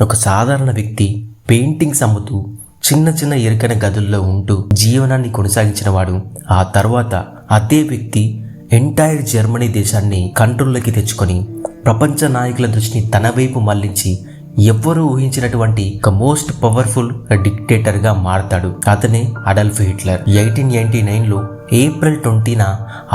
ఒక సాధారణ వ్యక్తి పెయింటింగ్స్ అమ్ముతూ చిన్న చిన్న ఇరుకైన గదుల్లో ఉంటూ జీవనాన్ని కొనసాగించిన వాడు. ఆ తర్వాత అదే వ్యక్తి ఎంటైర్ జర్మనీ దేశాన్ని కంట్రోల్లోకి తెచ్చుకొని ప్రపంచ నాయకుల దృష్టిని తన వైపు మళ్లించి ఎవ్వరూ ఊహించినటువంటి ఒక మోస్ట్ పవర్ఫుల్ డిక్టేటర్ గా మారతాడు. అతనే Adolf Hitler. 1899లో April 20న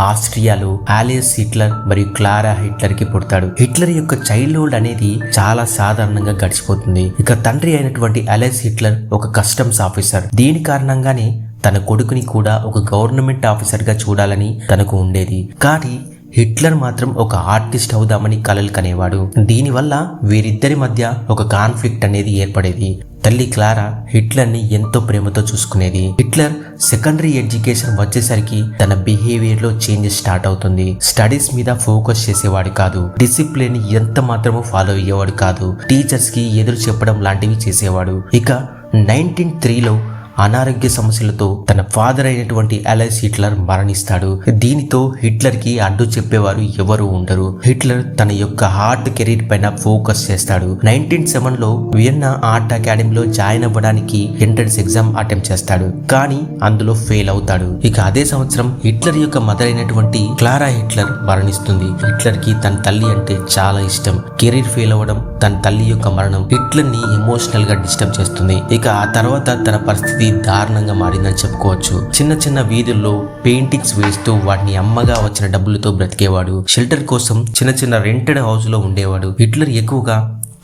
ఆస్ట్రియాలో alloys Hitler మరియు క్లారా హిట్లర్ కి పుడతాడు. హిట్లర్ యొక్క చైల్డ్హుడ్ అనేది చాలా సాధారణంగా గడిచిపోతుంది. ఇక తండ్రి అయినటువంటి అలోయిస్ హిట్లర్ ఒక కస్టమ్స్ ఆఫీసర్. దీని కారణంగానే తన కొడుకుని కూడా ఒక గవర్నమెంట్ ఆఫీసర్ గా చూడాలని తనకు ఉండేది. కానీ హిట్లర్ మాత్రం ఒక ఆర్టిస్ట్ అవుదామని కలలు కనేవాడు. దీనివల్ల వీరిద్దరి మధ్య ఒక కాన్ఫ్లిక్ట్ అనేది ఏర్పడేది. తల్లి క్లారా హిట్లర్ ని ఎంతో ప్రేమతో చూసుకునేది. హిట్లర్ సెకండరీ ఎడ్యుకేషన్ వచ్చేసరికి తన బిహేవియర్ లో చేంజెస్ స్టార్ట్ అవుతుంది. స్టడీస్ మీద ఫోకస్ చేసేవాడు కాదు. డిసిప్లిన్ ఎంత మాత్రమూ ఫాలో అయ్యేవాడు కాదు. టీచర్స్ కి ఎదురు చెప్పడం లాంటివి చేసేవాడు. ఇక 1903లో అనారోగ్య సమస్యలతో తన ఫాదర్ అయినటువంటి అలోయిస్ హిట్లర్ మరణిస్తాడు. దీనితో హిట్లర్ కి అడ్డు చెప్పేవారు ఎవరు ఉండరు. హిట్లర్ తన యొక్క ఆర్ట్ కెరీర్ పైన ఫోకస్ చేస్తాడు. 1907లో వియన్నా ఆర్ట్ అకాడమీలో జాయిన్ అవ్వడానికి ఎంట్రన్స్ ఎగ్జామ్ అటెంప్ట్ చేస్తాడు. కానీ అందులో ఫెయిల్ అవుతాడు. ఇక అదే సంవత్సరం హిట్లర్ యొక్క మదర్ అయినటువంటి క్లారా హిట్లర్ మరణిస్తుంది. హిట్లర్ కి తన తల్లి అంటే చాలా ఇష్టం. కెరీర్ ఫెయిల్ అవ్వడం, తన తల్లి యొక్క మరణం హిట్లర్ ని ఎమోషనల్ గా డిస్టర్బ్ చేస్తుంది. ఇక ఆ తర్వాత తన పరిస్థితి దారుణంగా మారిందని చెప్పుకోవచ్చు. చిన్న చిన్న వీధుల్లో పెయింటింగ్స్ వేస్తూ వాటిని అమ్మగా వచ్చిన డబ్బులతో బ్రతికేవాడు. షెల్టర్ కోసం చిన్న చిన్న రెంటెడ్ హౌస్ లో ఉండేవాడు. హిట్లర్ ఎక్కువగా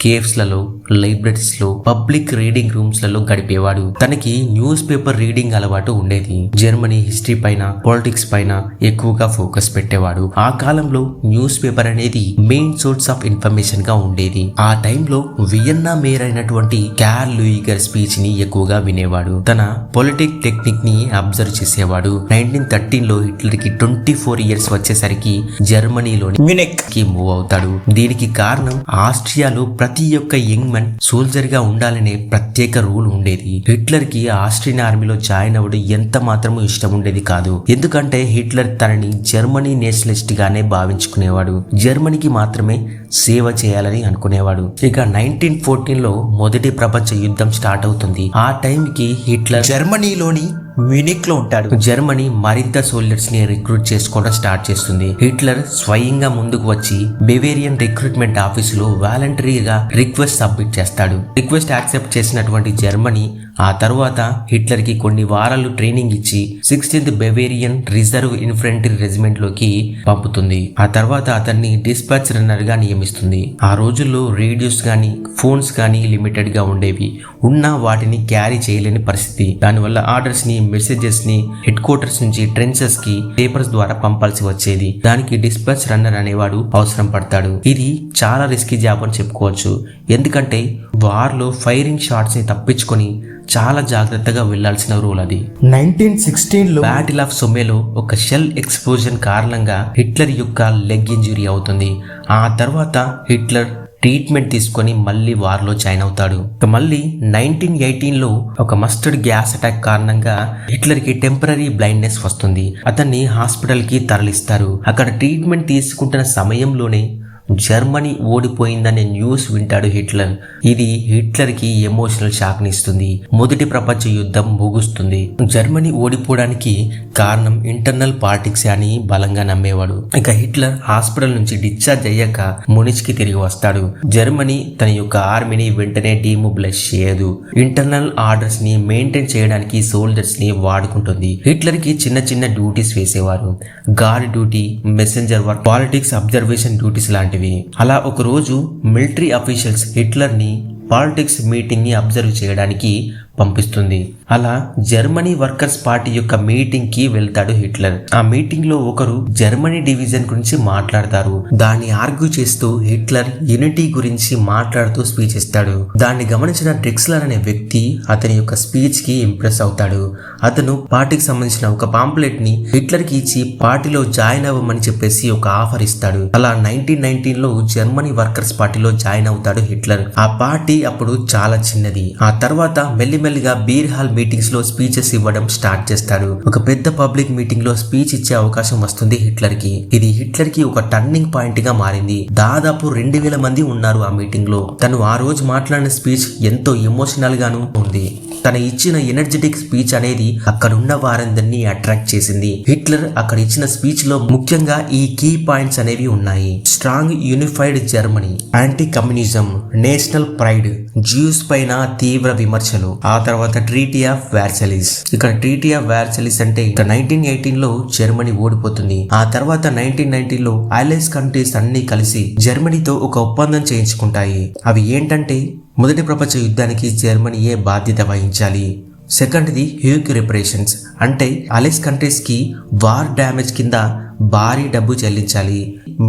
కేవ్స్ లలో, లైబ్రరీస్ లో, పబ్లిక్ రీడింగ్ రూమ్స్ లలో గడిపేవాడు. తనకి న్యూస్ పేపర్ రీడింగ్ అలవాటు ఉండేది. జర్మనీ హిస్టరీ పైన, పాలిటిక్స్ పైన ఎక్కువగా ఫోకస్ పెట్టేవాడు. ఆ కాలంలో న్యూస్ పేపర్ అనేది మెయిన్ సోర్స్ ఆఫ్ ఇన్ఫర్మేషన్ గా ఉండేది. ఆ టైంలో వియన్నా మేయర్ అయినటువంటి కార్ల్ లూయిగర్ స్పీచ్ ని ఎక్కువగా వినేవాడు. తన పొలిటిక్ టెక్నిక్ ని అబ్జర్వ్ చేసేవాడు. 1913లో హిట్లర్ కి 24 ఇయర్స్ వచ్చేసరికి జర్మనీలోని మ్యూనిక్ కి మూవ్ అవుతాడు. దీనికి కారణం ఆస్ట్రియాలో ప్రతి ఒక్క యంగ్ మెన్ సోల్జర్ గా ఉండాలనే ప్రత్యేక రూల్ ఉండేది. హిట్లర్ కి ఆస్ట్రియన్ ఆర్మీలో జాయిన్ అవ్వడం ఎంత మాత్రమూ ఇష్టం ఉండేది కాదు. ఎందుకంటే హిట్లర్ తనని జర్మనీ నేషనలిస్ట్ గానే భావించుకునేవాడు. జర్మనీకి మాత్రమే సేవ చేయాలని అనుకునేవాడు. ఇక 1914లో మొదటి ప్రపంచ యుద్ధం స్టార్ట్ అవుతుంది. ఆ టైంకి హిట్లర్ జర్మనీలోని మ్యూనిక్ లో ఉంటాడు. జర్మనీ మరింత సోల్జర్స్ ని రిక్రూట్ చేసుకోవడం స్టార్ట్ చేస్తుంది. హిట్లర్ స్వయంగా ముందుకు వచ్చి బెవేరియన్ రిక్రూట్మెంట్ ఆఫీసులో వాలంటరీగా రిక్వెస్ట్ సబ్మిట్ చేస్తాడు. రిక్వెస్ట్ యాక్సెప్ట్ చేసినటువంటి జర్మనీ ఆ తర్వాత హిట్లర్ కి కొన్ని వారాలు ట్రైనింగ్ ఇచ్చి 16th Bavarian reserve infantry regiment లోకి పంపుతుంది. ఆ తర్వాత అతన్ని డిస్పాచ్ రన్నర్ గా నియమిస్తుంది. ఆ రోజుల్లో రేడియోస్ గానీ ఫోన్స్ గానీ లిమిటెడ్ గా ఉండేవి. ఉన్నా వాటిని క్యారీ చేయలేని పరిస్థితి. దానివల్ల ఆర్డర్స్ ని, మెసేజెస్ ని హెడ్ క్వార్టర్స్ నుంచి ట్రెంచెస్ కి పేపర్స్ ద్వారా పంపాల్సి వచ్చేది. దానికి డిస్పాచ్ రన్నర్ అనేవాడు అవసరం పడతాడు. ఇది చాలా రిస్కీ జాబ్ అని చెప్పుకోవచ్చు. ఎందుకంటే వార్ లో ఫైరింగ్ షాట్స్ ని తప్పించుకొని చాలా జాగ్రత్తగా వెళ్లాల్సిన రూల్ అది. 1916లో బ్యాటిల్ ఆఫ్ సొమేలో ఒక షెల్ ఎక్స్ప్లోజన్ కారణంగా హిట్లర్ యొక్క లెగ్ ఇంజురీ అవుతుంది. ఆ తర్వాత హిట్లర్ ట్రీట్మెంట్ తీసుకొని మళ్ళీ వార్లో జాయిన్ అవుతాడు. మళ్ళీ 1918లో ఒక మస్టర్డ్ గ్యాస్ అటాక్ కారణంగా హిట్లర్ కి టెంపరరీ బ్లైండ్నెస్ వస్తుంది. అతన్ని హాస్పిటల్ కి తరలిస్తారు. అక్కడ ట్రీట్మెంట్ తీసుకుంటున్న సమయంలోనే జర్మనీ ఓడిపోయిందనే న్యూస్ వింటాడు హిట్లర్. ఇది హిట్లర్ కి ఎమోషనల్ షాక్ ని ఇస్తుంది. మొదటి ప్రపంచ యుద్ధం ముగుస్తుంది. జర్మనీ ఓడిపోవడానికి కారణం ఇంటర్నల్ పాలిటిక్స్ అని బలంగా నమ్మేవాడు. ఇక హిట్లర్ హాస్పిటల్ నుంచి డిశ్చార్జ్ అయ్యాక మునిచ్ కి తిరిగి వస్తాడు. జర్మనీ తన యొక్క ఆర్మీని వెంటనే డీమొబిలైజ్ చేయదు. ఇంటర్నల్ ఆర్డర్స్ ని మెయింటైన్ చేయడానికి సోల్జర్స్ ని వాడుకుంటుంది. హిట్లర్ కి చిన్న చిన్న డ్యూటీస్ వేసేవారు. Guard duty, messenger work, politics observation duties లాంటివి. అలా ఒక రోజు మిలిటరీ అఫీషియల్స్ హిట్లర్ ని పాలిటిక్స్ మీటింగ్ ని అబ్జర్వ్ చేయడానికి పంపిస్తుంది. అలా జర్మనీ వర్కర్స్ పార్టీ యొక్క మీటింగ్ కి వెళ్తాడు హిట్లర్. ఆ మీటింగ్ లో ఒకరు జర్మనీ డివిజన్ గురించి మాట్లాడతారు. దాన్ని ఆర్గ్యూ చేస్తూ హిట్లర్ యూనిటీ గురించి మాట్లాడుతూ స్పీచ్ ఇస్తాడు. దాన్ని గమనించిన డ్రిక్స్లర్ అనే వ్యక్తి అతని యొక్క స్పీచ్ కి ఇంప్రెస్ అవుతాడు. అతను పార్టీకి సంబంధించిన ఒక పాంప్లెట్ ని హిట్లర్ కి ఇచ్చి పార్టీలో జాయిన్ అవ్వమని చెప్పేసి ఒక ఆఫర్ ఇస్తాడు. అలా 1919లో జర్మనీ వర్కర్స్ పార్టీలో జాయిన్ అవుతాడు హిట్లర్. ఆ పార్టీ అప్పుడు చాలా చిన్నది. ఆ తర్వాత మెల్లిమెల్లి మెల్లిగా బీర్ హాల్ మీటింగ్స్ లో స్పీచెస్ ఇవ్వడం స్టార్ట్ చేస్తాడు. ఒక పెద్ద పబ్లిక్ మీటింగ్ లో స్పీచ్ ఇచ్చే అవకాశం వస్తుంది హిట్లర్ కి. ఇది హిట్లర్ కి ఒక టర్నింగ్ పాయింట్ గా మారింది. దాదాపు 2000 మంది ఉన్నారు ఆ మీటింగ్ లో. తను ఆ రోజు మాట్లాడిన స్పీచ్ ఎంతో ఎమోషనల్ గాను ఉంది. తన ఇచ్చిన ఎనర్జెటిక్ స్పీచ్ అనేది అక్కడున్న వారందరినీ అట్రాక్ట్ చేసింది. హిట్లర్ అక్కడ ఇచ్చిన స్పీచ్ లో ముఖ్యంగా ఈ కీ పాయింట్స్ అనేవి ఉన్నాయి. Strong unified Germany, anti communism, national pride, juice పైన తీవ్ర విమర్శలు, ఆ తర్వాత ట్రీటీ ఆఫ్ వర్సైల్స్. ఇక్కడ ట్రీటీ ఆఫ్ వర్సైల్స్ అంటే 1918 లో జర్మనీ ఓడిపోతుంది. ఆ తర్వాత 1990 లో అలైస్ కంట్రీస్ అన్ని కలిసి జర్మనీతో ఒక ఒప్పందం చేయించుకుంటాయి. అవి ఏంటంటే మొదటి ప్రపంచ యుద్ధానికి జర్మనీయే బాధ్యత వహించాలి. సెకండ్ది హ్యూగ్ రిపరేషన్స్, అంటే అలైస్ కంట్రీస్ కి వార్ డ్యామేజ్ కింద భారీ డబ్బు చెల్లించాలి.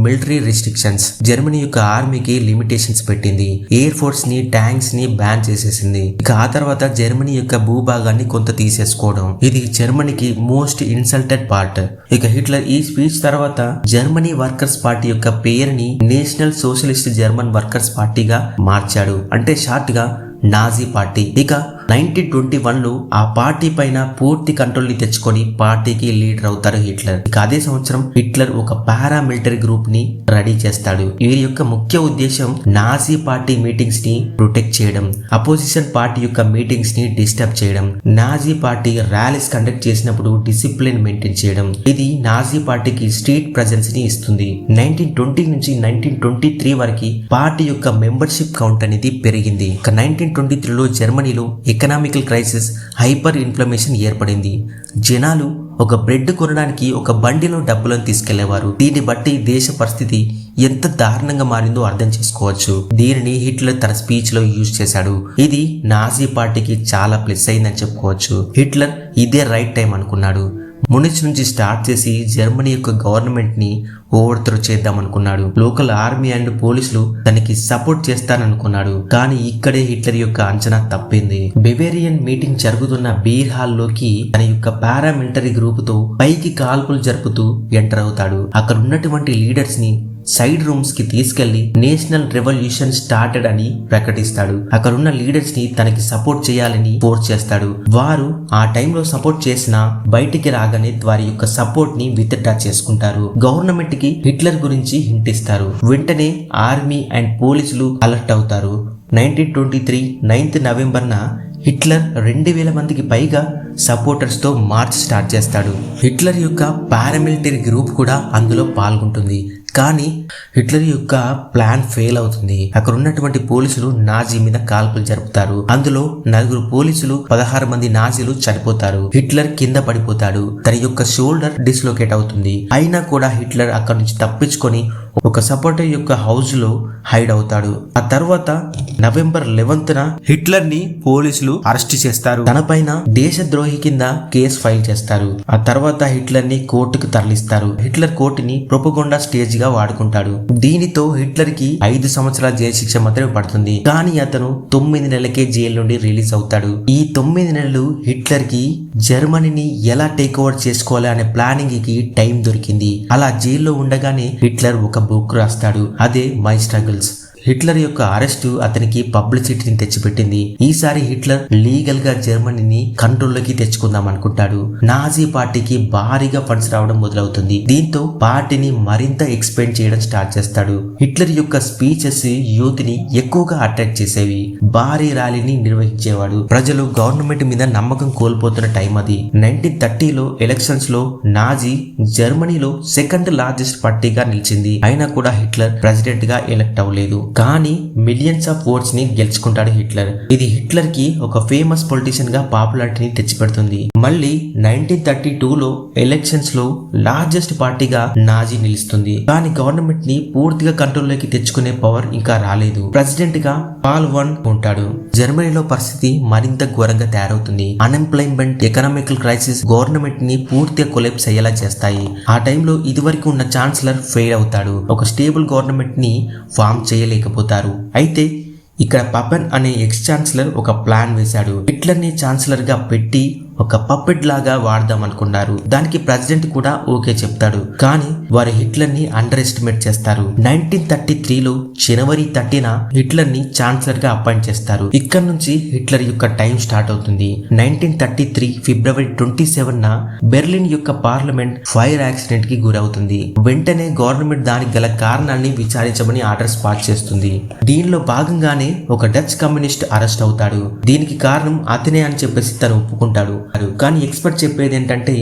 మిలిటరీ రిస్ట్రిక్షన్స్, జర్మనీ యొక్క ఆర్మీకి లిమిటేషన్స్ పెట్టింది. ఎయిర్ ఫోర్స్ ని, ట్యాంక్స్ ని బ్యాన్ చేసేసింది. ఇక ఆ తర్వాత జర్మనీ యొక్క భూభాగాన్ని కొంత తీసేసుకోవడం. ఇది జర్మనీకి మోస్ట్ ఇన్సల్టెడ్ పార్ట్. ఇక హిట్లర్ ఈ స్పీచ్ తర్వాత జర్మనీ వర్కర్స్ పార్టీ యొక్క పేరుని నేషనల్ సోషలిస్ట్ జర్మన్ వర్కర్స్ పార్టీగా మార్చాడు, అంటే షార్ట్ గా నాజీ పార్టీ. ఇక 1921లో ఆ పార్టీ పైన పూర్తి కంట్రోల్ ని తెచ్చుకొని పార్టీకి లీడర్ అవుతారు హిట్లర్. ఇక అదే సంవత్సరం హిట్లర్ ఒక పారామిలిటరీ గ్రూప్ ని రెడీ చేస్తాడు. వీరి యొక్క ముఖ్య ఉద్దేశం నాజీ పార్టీ మీటింగ్స్ ని ప్రొటెక్ట్ చేయడం, అపోజిషన్ పార్టీ యొక్క మీటింగ్స్ ని డిస్టర్బ్ చేయడం, నాజీ పార్టీ ర్యాలీస్ కండక్ట్ చేసినప్పుడు డిసిప్లిన్ మెయింటైన్ చేయడం. ఇది నాజీ పార్టీకి స్ట్రీట్ ప్రెజెన్స్ ని ఇస్తుంది. 1920 నుంచి 1923 వరకు పార్టీ యొక్క మెంబర్షిప్ కౌంట్ అనేది పెరిగింది. ఇక 1923లో జర్మనీలో ఎకనామికల్ క్రైసిస్, హైపర్ ఇన్ఫ్లమేషన్ ఏర్పడింది. జనాలు ఒక బ్రెడ్ కొనడానికి ఒక బండిలో డబ్బులను తీసుకెళ్లేవారు. దీన్ని బట్టి దేశ పరిస్థితి ఎంత దారుణంగా మారిందో అర్థం చేసుకోవచ్చు. దీనిని హిట్లర్ తన స్పీచ్ లో యూజ్ చేశాడు. ఇది నాజీ పార్టీకి చాలా ప్లస్ అయిందని చెప్పుకోవచ్చు. హిట్లర్ ఇదే రైట్ టైం అనుకున్నాడు. మునిచ్ నుంచి స్టార్ట్ చేసి జర్మనీ యొక్క గవర్నమెంట్ ని ఓవర్త్రో చేద్దాం అనుకున్నాడు. లోకల్ ఆర్మీ అండ్ పోలీసులు తనకి సపోర్ట్ చేస్తాననుకున్నాడు. కానీ ఇక్కడే హిట్లర్ యొక్క అంచనా తప్పింది. బెవేరియన్ మీటింగ్ జరుగుతున్న బీర్ హాల్ లోకి తన యొక్క పారామిలిటరీ గ్రూప్ తో పైకి కాల్పులు జరుపుతూ ఎంటర్ అవుతాడు. అక్కడ ఉన్నటువంటి లీడర్స్ ని సైడ్ రూమ్స్ కి తీసుకెళ్లి నేషనల్ రెవల్యూషన్ స్టార్టెడ్ అని ప్రకటిస్తాడు. అక్కడ ఉన్న లీడర్స్ ని తనకి సపోర్ట్ చేయాలని ఫోర్స్ చేస్తాడు. వారు ఆ టైంలో సపోర్ట్ చేసినా బయటికి రాగానే వారి యొక్క సపోర్ట్ ని విత్డ్రా చేసుకుంటారు. గవర్నమెంట్ కి హిట్లర్ గురించి హింట్ ఇస్తారు. వెంటనే ఆర్మీ అండ్ పోలీసులు అలర్ట్ అవుతారు. 1923 9th నవంబర్న హిట్లర్ 2000 మందికి పైగా సపోర్టర్స్ తో మార్చ్ స్టార్ట్ చేస్తాడు. హిట్లర్ యొక్క పారామిలిటరీ గ్రూప్ కూడా అందులో పాల్గొంటుంది. కానీ హిట్లర్ యొక్క ప్లాన్ ఫెయిల్ అవుతుంది. అక్కడ ఉన్నటువంటి పోలీసులు నాజీ మీద కాల్పులు జరుపుతారు. అందులో 4 పోలీసులు, 16 మంది నాజీలు చనిపోతారు. హిట్లర్ కింద పడిపోతాడు. తన యొక్క షోల్డర్ డిస్లోకేట్ అవుతుంది. అయినా కూడా హిట్లర్ అక్కడ నుంచి తప్పించుకొని ఒక సపోర్టర్ యొక్క హౌస్ లో హైడ్ అవుతాడు. ఆ తర్వాత నవంబర్ 11న హిట్లర్ ని పోలీసులు అరెస్ట్ చేస్తారు. తన పైన దేశద్రోహి కింద కేసు ఫైల్ చేస్తారు. ఆ తర్వాత హిట్లర్ ని కోర్టుకు తరలిస్తారు. హిట్లర్ కోర్టుని ప్రొపగండా స్టేజ్ గా వాడుకుంటాడు. దీనితో హిట్లర్ కి 5 సంవత్సరాల జైలు శిక్ష మాత్రమే పడుతుంది. కానీ అతను 9 నెలలకే జైలు నుండి రిలీజ్ అవుతాడు. ఈ 9 నెలలు హిట్లర్ కి జర్మనీని ఎలా టేక్ ఓవర్ చేసుకోవాలి అనే ప్లానింగ్ కి టైం దొరికింది. అలా జైల్లో ఉండగానే హిట్లర్ ఒక బుక్ రాస్తాడు. అదే మై స్ట్రగుల్స్. హిట్లర్ యొక్క అరెస్టు అతనికి పబ్లిసిటీని తెచ్చిపెట్టింది. ఈసారి హిట్లర్ లీగల్ గా జర్మనీని కంట్రోల్లోకి తెచ్చుకుందాం అనుకుంటాడు. నాజీ పార్టీకి భారీగా ఫండ్స్ రావడం మొదలవుతుంది. దీంతో పార్టీని మరింత ఎక్స్పెండ్ చేయడం స్టార్ట్ చేస్తాడు. హిట్లర్ యొక్క స్పీచెస్ యూత్ ని ఎక్కువగా అట్రాక్ట్ చేసేవి. భారీ ర్యాలీని నిర్వహించేవాడు. ప్రజలు గవర్నమెంట్ మీద నమ్మకం కోల్పోతున్న టైం అది. 1930లో ఎలక్షన్స్ లో నాజీ జర్మనీలో సెకండ్ లార్జెస్ట్ పార్టీగా నిలిచింది. అయినా కూడా హిట్లర్ ప్రెసిడెంట్ గా ఎలక్ట్ అవ్వలేదు. కానీ మిలియన్స్ ఆఫ్ ఓట్స్ ని గెలుచుకుంటాడు హిట్లర్. ఇది హిట్లర్ కి ఒక ఫేమస్ పొలిటీషియన్ గా పాపులారిటీని తెచ్చిపెడుతుంది. మళ్ళీ 1932లో ఎలక్షన్స్ లో లార్జెస్ట్ పార్టీగా నాజీ నిలుస్తుంది. కానీ గవర్నమెంట్ ని పూర్తిగా కంట్రోల్లోకి తెచ్చుకునే పవర్ ఇంకా రాలేదు. ప్రెసిడెంట్ గా పాల్ వన్ ఉంటాడు. జర్మనీలో పరిస్థితి మరింత ఘోరంగా తయారవుతుంది. అన్ఎంప్లాయ్మెంట్, ఎకనామికల్ క్రైసిస్ గవర్నమెంట్ ని పూర్తిగా కొలాప్స్ అయ్యేలా చేస్తాయి. ఆ టైంలో ఇదివరకు ఉన్న ఛాన్సలర్ ఫెయిల్ అవుతాడు. ఒక స్టేబుల్ గవర్నమెంట్ ని ఫామ్ చేయలేకపోతారు. అయితే ఇక్కడ పపెన్ అనే ఎక్స్ ఛాన్సలర్ ఒక ప్లాన్ వేశాడు. హిట్లర్ ని ఛాన్సలర్ గా పెట్టి ఒక పప్పెట్ లాగా వాడదాం అనుకున్నారు. దానికి ప్రెసిడెంట్ కూడా ఓకే చెప్తాడు. కానీ వారు హిట్లర్ ని అండర్ ఎస్టిమేట్ చేస్తారు. 1933లో జనవరి 30న హిట్లర్ ని ఛాన్సలర్ గా అపాయింట్ చేస్తారు. ఇక్కడ నుంచి హిట్లర్ యొక్క టైం స్టార్ట్ అవుతుంది. 1933 ఫిబ్రవరి 27న బెర్లిన్ యొక్క పార్లమెంట్ ఫైర్ యాక్సిడెంట్ కి గురవుతుంది. వెంటనే గవర్నమెంట్ దానికి గల కారణాన్ని విచారించమని ఆర్డర్స్ పాస్ చేస్తుంది. దీనిలో భాగంగానే ఒక డచ్ కమ్యూనిస్ట్ అరెస్ట్ అవుతాడు. దీనికి కారణం అతనే అని చెప్పేసి తను ఒప్పుకుంటాడు. కానీ ఎక్స్పర్ట్ చెప్పేది ఏంటంటే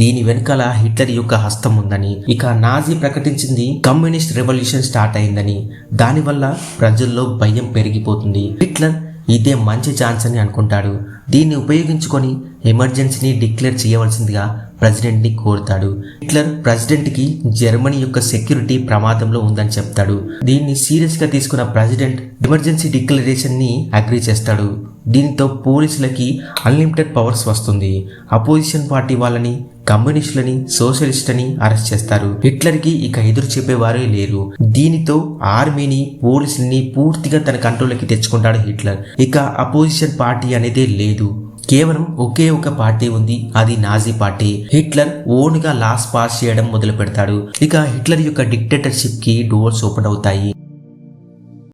దీని వెనకాల హిట్లర్ యొక్క హస్తం ఉందని. ఇక నాజీ ప్రకటించింది కమ్యూనిస్ట్ రెవల్యూషన్ స్టార్ట్ అయిందని. దానివల్ల ప్రజల్లో భయం పెరిగిపోతుంది. హిట్లర్ ఇదే మంచి ఛాన్స్ అని అనుకుంటాడు. దీన్ని ఉపయోగించుకొని ఎమర్జెన్సీని డిక్లేర్ చేయవలసిందిగా ప్రెసిడెంట్ ని కోరుతాడు. హిట్లర్ ప్రెసిడెంట్ కి జర్మనీ యొక్క సెక్యూరిటీ ప్రమాదంలో ఉందని చెప్తాడు. దీన్ని సీరియస్ గా తీసుకున్న ప్రెసిడెంట్ ఎమర్జెన్సీ డిక్లరేషన్ ని అగ్రీ చేస్తాడు. దీంతో పోలీసులకి అన్లిమిటెడ్ పవర్స్ వస్తుంది. అపోజిషన్ పార్టీ వాళ్ళని, కమ్యూనిస్టులని, సోషలిస్టులని అరెస్ట్ చేస్తారు. హిట్లర్ కి ఇక ఎదురు చెప్పేవారే లేరు. దీనితో ఆర్మీని, పోలీసుల్ని పూర్తిగా తన కంట్రోల్లోకి తెచ్చుకుంటాడు హిట్లర్. ఇక అపోజిషన్ పార్టీ అనేదే లేదు. కేవలం ఒకే ఒక పార్టీ ఉంది, అది నాజీ పార్టీ. హిట్లర్ ఓన్ గా లాస్ పాస్ చేయడం మొదలు పెడతాడు. ఇక హిట్లర్ యొక్క డిక్టేటర్షిప్ కి డోర్స్ ఓపెన్ అవుతాయి.